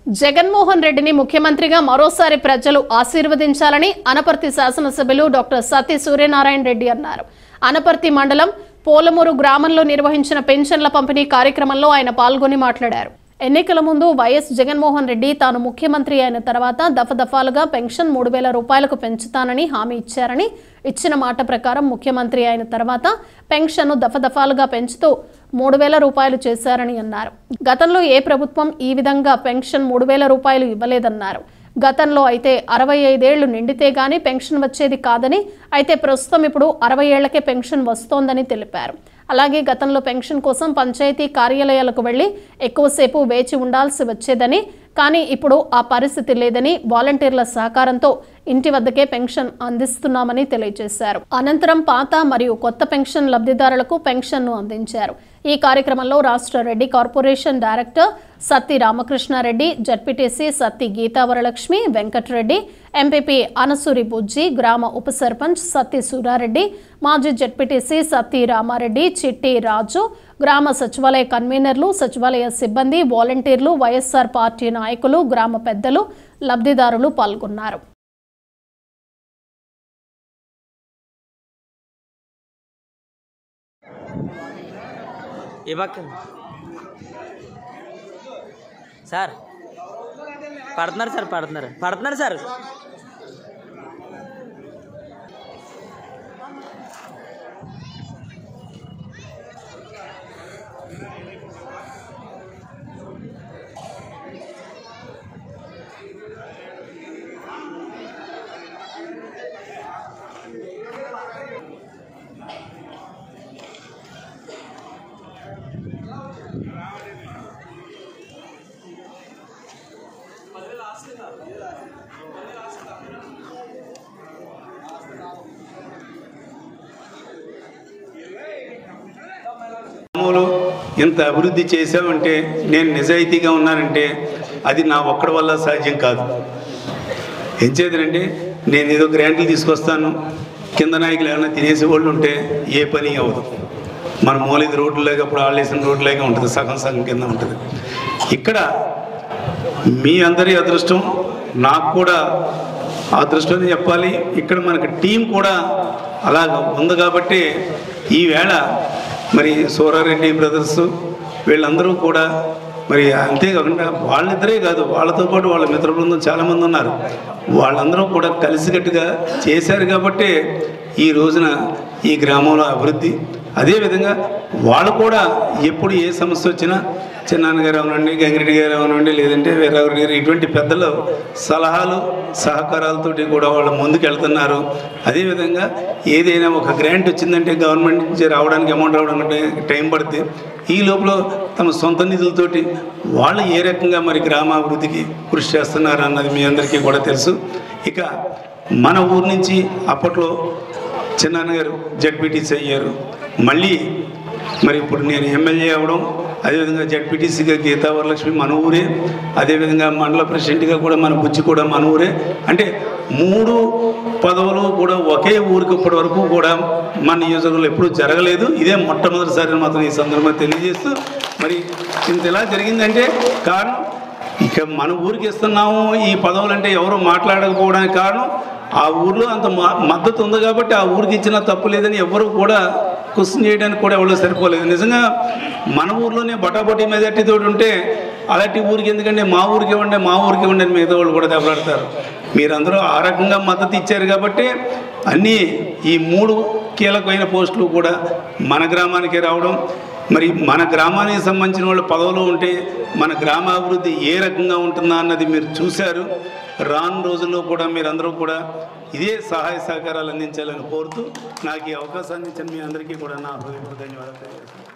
జగన్మోహన్ రెడ్డిని ముఖ్యమంత్రిగా మరోసారి ప్రజలు ఆశీర్వదించాలని అనపర్తి శాసనసభ్యులు డాక్టర్ సత్తి సూర్యనారాయణ రెడ్డి అన్నారు. అనపర్తి మండలం పోలమూరు గ్రామంలో నిర్వహించిన పెన్షన్ల పంపిణీ కార్యక్రమంలో ఆయన పాల్గొని మాట్లాడారు. ఎన్నికల ముందు వైఎస్ జగన్మోహన్ రెడ్డి తాను ముఖ్యమంత్రి అయిన తర్వాత దఫదఫాలుగా పెన్షన్ 3000 రూపాయలకు పెంచుతానని హామీ ఇచ్చారని, ఇచ్చిన మాట ప్రకారం ముఖ్యమంత్రి అయిన తర్వాత పెన్షన్ను దఫదఫాలుగా పెంచుతూ 3000 రూపాయలు చేశారని అన్నారు. గతంలో ఏ ప్రభుత్వం ఈ విధంగా పెన్షన్ 3000 రూపాయలు ఇవ్వలేదన్నారు. గతంలో అయితే 65 ఏళ్లు నిండితే గానీ పెన్షన్ వచ్చేది కాదని, అయితే ప్రస్తుతం ఇప్పుడు 60 ఏళ్లకే పెన్షన్ వస్తోందని తెలిపారు. అలాగే గతంలో పెన్షన్ కోసం పంచాయతీ కార్యాలయాలకు వెళ్లి ఎక్కువసేపు వేచి ఉండాల్సి వచ్చేదని, కానీ ఇప్పుడు ఆ పరిస్థితి లేదని, వాలంటీర్ల సహకారంతో ఇంటి వద్దకే పెన్షన్ అందిస్తున్నామని తెలియజేశారు. అనంతరం పాత మరియు కొత్త పెన్షన్ లబ్ధిదారులకు పెన్షన్ను అందించారు. ఈ కార్యక్రమంలో రాష్ట్ర Reddy corporation director Satti Ramakrishnareddy, ZPTC Satti Geethavaralakshmi, Venkatareddy, MPP Anasuri Bujji, గ్రామ ఉప సర్పంచ్ సత్తి సూరారెడ్డి, మాజీ జడ్పీటీసీ సత్తి రామారెడ్డి, చిట్టి రాజు, గ్రామ సచివాలయ కన్వీనర్లు, సచివాలయ సిబ్బంది, వాలంటీర్లు, వైఎస్ఆర్ పార్టీ నాయకులు, గ్రామ పెద్దలు, లబ్ధిదారులు పాల్గొన్నారు. సార్ పడుతున్నారు సార్ ఇంత అభివృద్ధి చేసామంటే, నేను నిజాయితీగా ఉన్నానంటే అది నా ఒక్కడి వల్ల సాధ్యం కాదు. ఏం చేద్దంటే, నేను ఏదో గ్రాంట్లు తీసుకొస్తాను, కింద నాయకులు ఏమైనా తినేసేవాళ్ళు ఉంటే ఏ పని అవ్వదు. మన మూలది రోడ్లు లేక అప్పుడు వాళ్ళు వేసిన రోడ్లు లేక ఉంటుంది, సగం సగం కింద ఉంటుంది. ఇక్కడ మీ అందరి అదృష్టం, నాకు కూడా అదృష్టం అని చెప్పాలి. ఇక్కడ మనకు టీం కూడా అలా ఉంది కాబట్టి ఈవేళ మరి సూరారెడ్డి బ్రదర్స్ వీళ్ళందరూ కూడా మరి అంతేకాకుండా వాళ్ళిద్దరే కాదు, వాళ్ళతో పాటు వాళ్ళ మిత్ర బృందం చాలామంది ఉన్నారు. వాళ్ళందరూ కూడా కలిసికట్టుగా చేశారు కాబట్టి ఈ రోజున ఈ గ్రామంలో అభివృద్ధి. అదేవిధంగా వాళ్ళు కూడా ఎప్పుడు ఏ సమస్య వచ్చినా చిన్నాన్నగారు అవనండి, గంగిరెడ్డి గారు అవనండి, లేదంటే వీరారెడ్డి గారు, ఇటువంటి పెద్దల సలహాలు సహకారాలతోటి కూడా వాళ్ళు ముందుకు వెళ్తున్నారు. అదేవిధంగా ఏదైనా ఒక గ్రాంట్ వచ్చిందంటే గవర్నమెంట్ నుంచి రావడానికి అమౌంట్ రావడానికి టైం పడితే ఈ లోపల తమ సొంత నిధులతోటి వాళ్ళు ఏ రకంగా మరి గ్రామాభివృద్ధికి కృషి చేస్తున్నారు అన్నది మీ అందరికీ కూడా తెలుసు. ఇక మన ఊరు నుంచి అప్పట్లో చిన్నాన్నగారు జడ్పీటీసీ అయ్యారు, మళ్ళీ మరి ఇప్పుడు నేను ఎమ్మెల్యే అవ్వడం, అదేవిధంగా జడ్పీటీసీగా గీతావరలక్ష్మి మన ఊరే, అదేవిధంగా మండల ప్రెసిడెంట్గా కూడా మన బుజ్జి కూడా మన ఊరే. అంటే 3 పదవులు కూడా ఒకే ఊరికి ఇప్పటి వరకు కూడా మన నియోజకవర్గంలో ఎప్పుడూ జరగలేదు. ఇదే మొట్టమొదటిసారి మాత్రం ఈ సందర్భంగా తెలియజేస్తూ, మరి ఇంత ఎలా జరిగిందంటే కారణం ఇక మన ఊరికి ఇస్తున్నాము ఈ పదవులు అంటే ఎవరు మాట్లాడకపోవడానికి కారణం ఆ ఊర్లో అంత మద్దతు ఉంది కాబట్టి ఆ ఊరికి ఇచ్చినా తప్పు లేదని ఎవరు కూడా క్వశ్చన్ చేయడానికి కూడా ఎవరు సరిపోలేదు. నిజంగా మన ఊర్లోనే బటాబటీ మెజార్టీతో ఉంటే అలాంటి ఊరికి ఎందుకంటే మా ఊరికి ఇవ్వండి అని మిగతా వాళ్ళు కూడా దెబ్బలాడతారు. మీరందరూ ఆ రకంగా మద్దతు ఇచ్చారు కాబట్టి అన్నీ ఈ 3 కీలకమైన పోస్టులు కూడా మన గ్రామానికి రావడం, మరి మన గ్రామానికి సంబంధించిన వాళ్ళు పదవులు ఉంటే మన గ్రామాభివృద్ధి ఏ రకంగా ఉంటుందా అన్నది మీరు చూశారు. రాను రోజుల్లో కూడా మీరందరూ కూడా ఇదే సహాయ సహకారాలు అందించాలని కోరుతూ నాకు ఈ అవకాశాన్ని ఇచ్చిన మీ అందరికీ కూడా నా హృదయపూర్వక ధన్యవాదాలు.